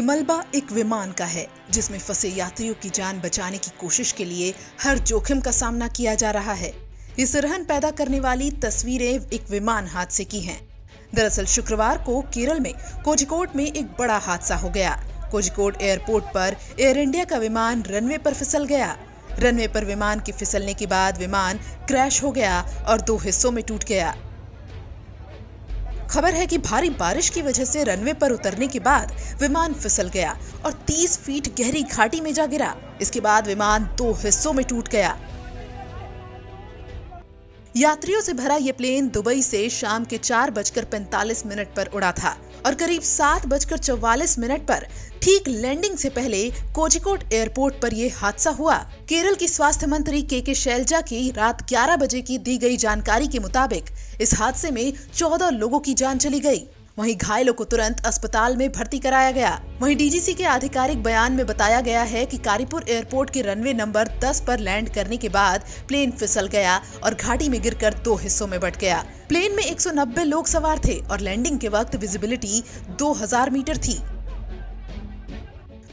ये मलबा एक विमान का है जिसमें फंसे यात्रियों की जान बचाने की कोशिश के लिए हर जोखिम का सामना किया जा रहा है। ये सिरहन पैदा करने वाली तस्वीरें एक विमान हादसे की हैं। दरअसल शुक्रवार को केरल में कोझिकोड में एक बड़ा हादसा हो गया। कोझिकोड एयरपोर्ट पर एयर इंडिया का विमान रनवे पर फिसल गया। रनवे पर विमान के फिसलने के बाद विमान क्रैश हो गया और 2 हिस्सों में टूट गया। खबर है कि भारी बारिश की वजह से रनवे पर उतरने के बाद विमान फिसल गया और 30 फीट गहरी घाटी में जा गिरा। इसके बाद विमान 2 हिस्सों में टूट गया। यात्रियों से भरा ये प्लेन दुबई से शाम के 4:45 पर उड़ा था और करीब 7:44 पर ठीक लैंडिंग से पहले कोझिकोड एयरपोर्ट पर यह हादसा हुआ। केरल की स्वास्थ्य मंत्री के शैलजा की रात 11 बजे की दी गई जानकारी के मुताबिक इस हादसे में 14 लोगों की जान चली गई। वहीं घायलों को तुरंत अस्पताल में भर्ती कराया गया। वहीं डीजीसी के आधिकारिक बयान में बताया गया है कि कारीपुर एयरपोर्ट के रनवे नंबर 10 पर लैंड करने के बाद प्लेन फिसल गया और घाटी में गिरकर 2 हिस्सों में बंट गया। प्लेन में 190 लोग सवार थे और लैंडिंग के वक्त विजिबिलिटी 2000 मीटर थी।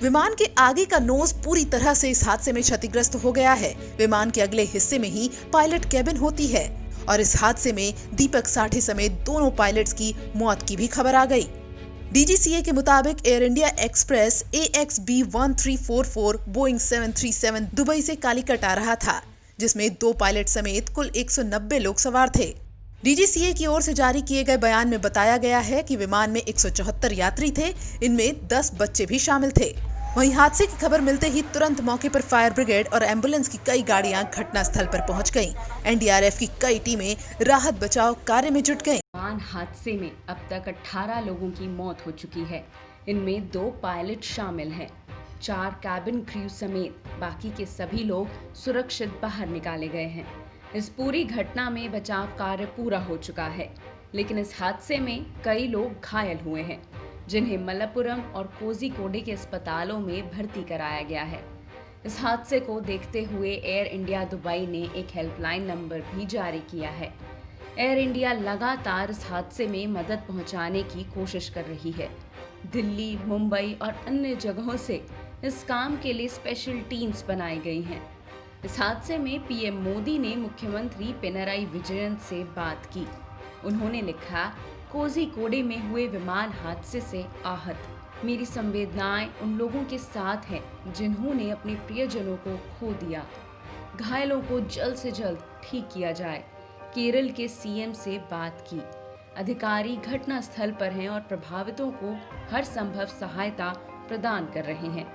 विमान के आगे का नोज पूरी तरह से इस हादसे में क्षतिग्रस्त हो गया है। विमान के अगले हिस्से में ही पायलट केबिन होती है और इस हादसे में दीपक साठे समेत दोनों पायलट्स की मौत की भी खबर आ गई। डीजीसीए के मुताबिक air India express AXB 1344 Boeing 737 Dubai से कालीकट आ रहा था, जिसमें 2 पायलट समेत कुल 190 लोग सवार थे। डीजीसीए की ओर से जारी किए गए बयान में बताया गया है कि विमान में 174 यात्री थे, इनमें 10 बच्चे भी शामिल थे। वहीं हादसे की खबर मिलते ही तुरंत मौके पर फायर ब्रिगेड और एम्बुलेंस की कई गाड़ियां घटनास्थल पर पहुंच गईं। एनडीआरएफ की कई टीमें राहत बचाव कार्य में जुट गईं। विमान हादसे में अब तक 18 लोगों की मौत हो चुकी है। इनमें 2 पायलट शामिल हैं। 4 कैबिन क्रू समेत बाकी के सभी लोग सुरक्षित बाहर निकाले गए हैं। इस पूरी घटना में बचाव कार्य पूरा हो चुका है, लेकिन इस हादसे में कई लोग घायल हुए हैं, जिन्हें मलप्पुरम और कोझिकोड के अस्पतालों में भर्ती कराया गया है। इस हादसे को देखते हुए एयर इंडिया दुबई ने एक हेल्पलाइन नंबर भी जारी किया है। एयर इंडिया लगातार इस हादसे में मदद पहुंचाने की कोशिश कर रही है। दिल्ली, मुंबई और अन्य जगहों से इस काम के लिए स्पेशल टीम्स बनाई गई हैं। इस हादसे में पीएम मोदी ने मुख्यमंत्री पिनराई विजयन से बात की। उन्होंने लिखा, कोझिकोड में हुए विमान हादसे से आहत मेरी संवेदनाएं उन लोगों के साथ हैं जिन्होंने अपने प्रियजनों को खो दिया। घायलों को जल्द से जल्द ठीक किया जाए। केरल के सीएम से बात की। अधिकारी घटनास्थल पर हैं और प्रभावितों को हर संभव सहायता प्रदान कर रहे हैं।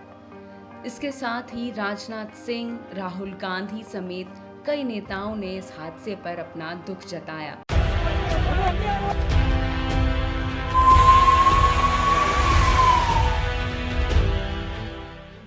इसके साथ ही राजनाथ सिंह, राहुल गांधी समेत कई नेताओं ने इस हादसे पर अपना दुख जताया।